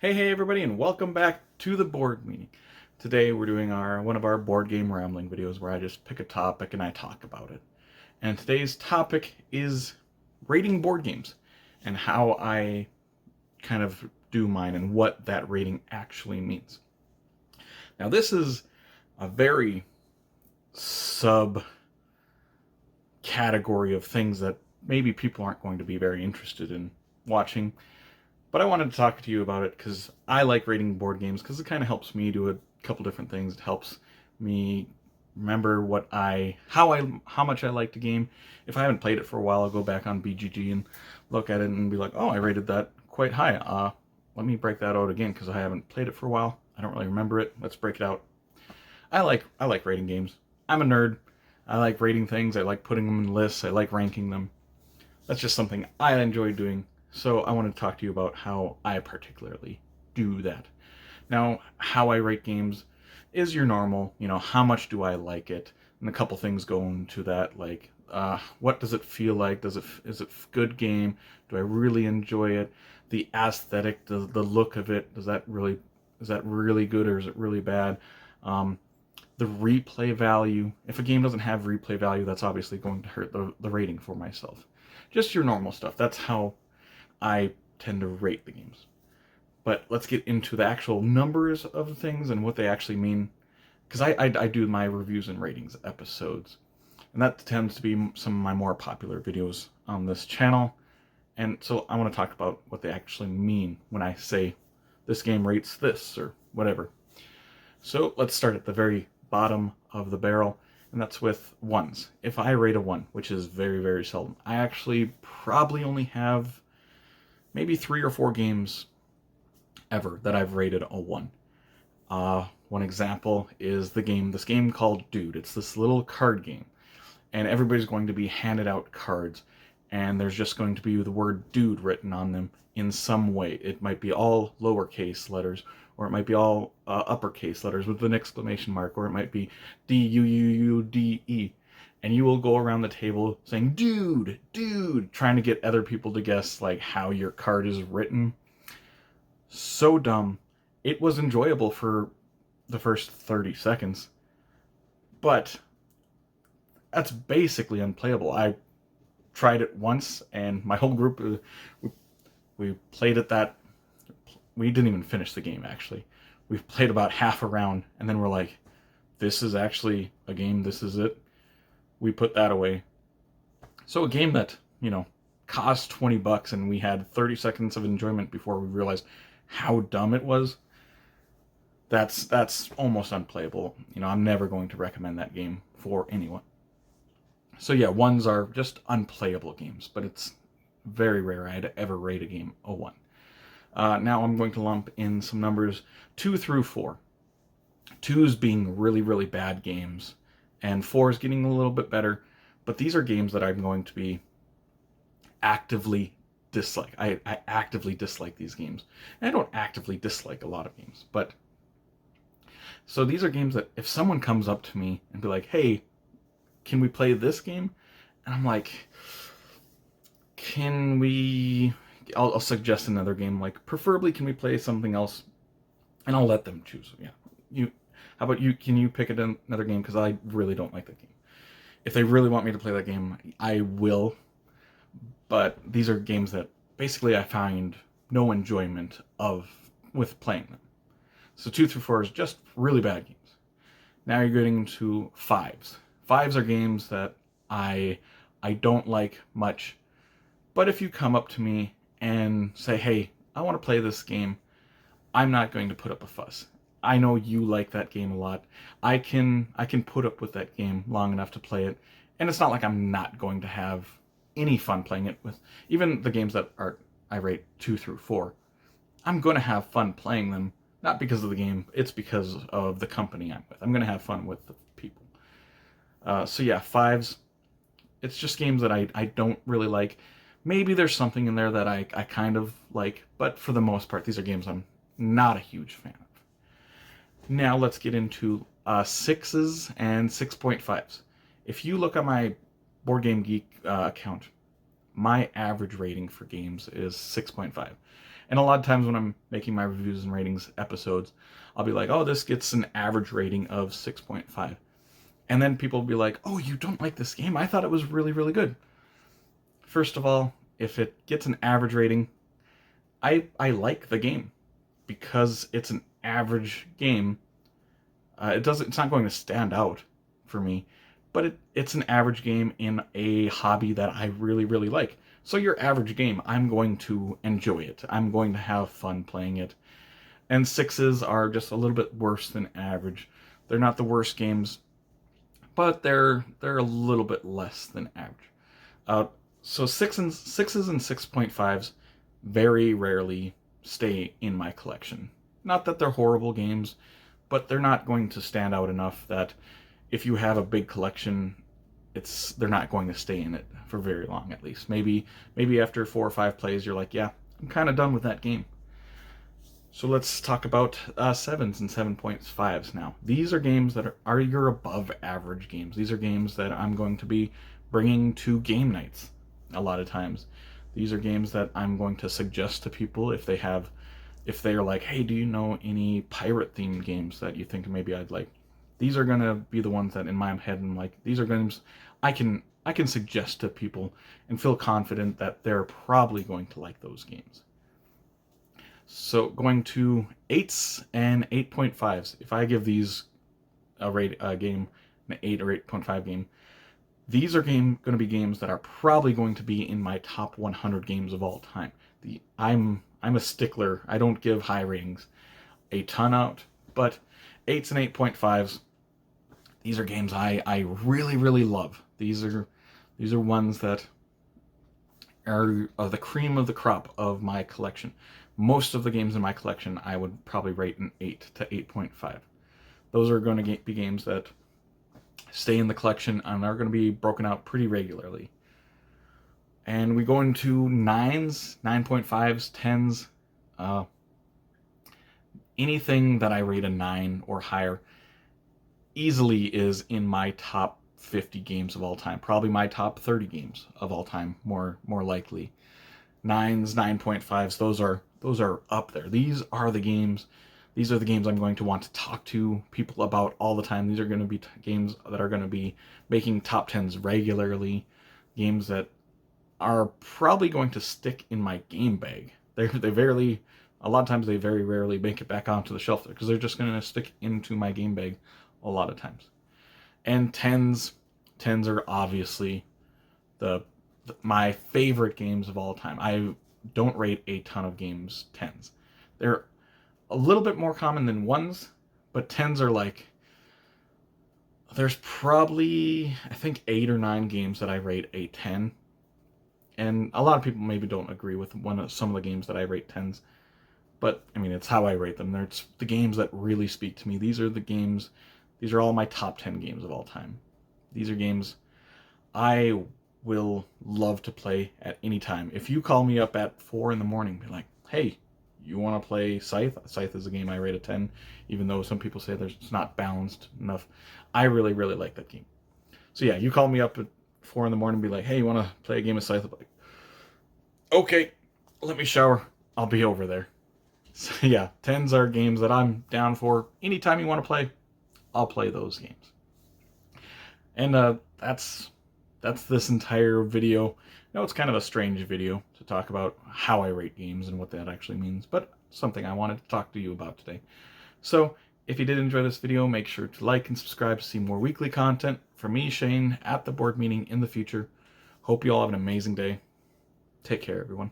Hey everybody, and welcome back to the board meeting. Today we're doing one of our board game rambling videos where I just pick a topic and I talk about it. And today's topic is rating board games and how I kind of do mine and what that rating actually means. Now this is a very sub category of things that maybe people aren't going to be very interested in watching. But I wanted to talk to you about it because I like rating board games because it kind of helps me do a couple different things. It helps me remember how much I like the game. If I haven't played it for a while, I'll go back on BGG and look at it and be like, oh, I rated that quite high. Let me break that out again because I haven't played it for a while. I don't really remember it. Let's break it out. I like rating games. I'm a nerd. I like rating things. I like putting them in lists. I like ranking them. That's just something I enjoy doing. So I want to talk to you about how I particularly do that. Now, how I rate games is your normal, how much do I like it? And a couple things go into that, like what does it feel like? Is it good game? Do I really enjoy it? The aesthetic, the look of it, is that really good or is it really bad? The replay value. If a game doesn't have replay value, that's obviously going to hurt the rating for myself. Just your normal stuff. That's how I tend to rate the games. But let's get into the actual numbers of the things and what they actually mean. Because I do my reviews and ratings episodes. And that tends to be some of my more popular videos on this channel. And so I want to talk about what they actually mean when I say this game rates this or whatever. So let's start at the very bottom of the barrel. And that's with ones. If I rate a 1, which is very, very seldom, I actually probably only have maybe 3 or 4 games ever that I've rated a 1. One example is this game called Dude. It's this little card game, and everybody's going to be handed out cards, and there's just going to be the word Dude written on them in some way. It might be all lowercase letters, or it might be all uppercase letters with an exclamation mark, or it might be D-U-U-U-D-E. And you will go around the table saying, dude, dude, trying to get other people to guess like how your card is written. So dumb. It was enjoyable for the first 30 seconds, but that's basically unplayable. I tried it once, and my whole group, we played it we didn't even finish the game, actually. We played about half a round, and then we're like, this is actually a game, this is it. We put that away. So a game that, cost $20 and we had 30 seconds of enjoyment before we realized how dumb it was, that's almost unplayable. I'm never going to recommend that game for anyone. So yeah, 1s are just unplayable games, but it's very rare I'd ever rate a game a 1. Now I'm going to lump in some numbers 2 through 4. 2s being really, really bad games, and 4 is getting a little bit better, but these are games that I'm going to be actively dislike. I actively dislike these games. And I don't actively dislike a lot of games, but so these are games that if someone comes up to me and be like, hey, can we play this game? And I'm like, I'll suggest another game, like preferably can we play something else, and I'll let them choose. Yeah, how about you? Can you pick another game? Because I really don't like that game. If they really want me to play that game, I will. But these are games that basically I find no enjoyment with playing them. So 2 through 4 is just really bad games. Now you're getting to 5s. 5s are games that I don't like much. But if you come up to me and say, hey, I want to play this game, I'm not going to put up a fuss. I know you like that game a lot. I can put up with that game long enough to play it, and it's not like I'm not going to have any fun playing it. With even the games that I rate 2 through 4, I'm going to have fun playing them, not because of the game, it's because of the company I'm with. I'm going to have fun with the people. So yeah, 5s, it's just games that I don't really like. Maybe there's something in there that I kind of like, but for the most part, these are games I'm not a huge fan of. Now let's get into 6s and 6.5s. If you look at my Board Game Geek account, my average rating for games is 6.5. And a lot of times when I'm making my reviews and ratings episodes, I'll be like, oh, this gets an average rating of 6.5. And then people will be like, oh, you don't like this game? I thought it was really, really good. First of all, if it gets an average rating, I like the game because it's an average game. It's not going to stand out for me, but it's an average game in a hobby that I really, really like. So your average game, I'm going to enjoy it. I'm going to have fun playing it. And sixes are just a little bit worse than average. They're not the worst games, but they're a little bit less than average. So sixes and 6.5s very rarely stay in my collection. Not that they're horrible games, but they're not going to stand out enough that if you have a big collection, they're not going to stay in it for very long. At least maybe after 4 or 5 plays, you're like, yeah, I'm kind of done with that game. So let's talk about 7s and 7.5s now. These are games that are your above average games. These are games that I'm going to be bringing to game nights a lot of times. These are games that I'm going to suggest to people if they're like, hey, do you know any pirate themed games that you think maybe I'd like? These are going to be the ones that in my head I'm like, these are games I can suggest to people and feel confident that they're probably going to like those games. So going to 8s and 8.5s. If I give these a game, an 8 or 8.5 game, these are going to be games that are probably going to be in my top 100 games of all time. I'm a stickler. I don't give high ratings a ton out, but 8s and 8.5s, these are games I really, really love. These are ones that are the cream of the crop of my collection. Most of the games in my collection I would probably rate an 8 to 8.5. Those are going to be games that stay in the collection and are going to be broken out pretty regularly. And we go into 9s, 9.5s, 10s. Anything that I rate a 9 or higher easily is in my top 50 games of all time. Probably my top 30 games of all time, more likely. 9s, 9.5s, those are up there. These are the games I'm going to want to talk to people about all the time. These are going to be games that are going to be making top 10s regularly. Games that are probably going to stick in my game bag. A lot of times they very rarely make it back onto the shelf there because they're just going to stick into my game bag a lot of times. And 10s are obviously my favorite games of all time. I don't rate a ton of games 10s. They're a little bit more common than 1s, but 10s are like, there's probably, I think, 8 or 9 games that I rate a 10. And a lot of people maybe don't agree with some of the games that I rate 10s. But, I mean, it's how I rate them. It's the games that really speak to me. These are all my top 10 games of all time. These are games I will love to play at any time. If you call me up at 4 in the morning, be like, hey, you want to play Scythe? Scythe is a game I rate a 10, even though some people say it's not balanced enough. I really, really like that game. So yeah, you call me up at 4 in the morning and be like, hey, you want to play a game of Scythe? I'm like, okay, let me shower. I'll be over there. So yeah, 10s are games that I'm down for. Anytime you want to play, I'll play those games. And that's this entire video. Now it's kind of a strange video to talk about how I rate games and what that actually means, but something I wanted to talk to you about today. So if you did enjoy this video, make sure to like and subscribe to see more weekly content from me, Shane, at the board meeting in the future. Hope you all have an amazing day. Take care, everyone.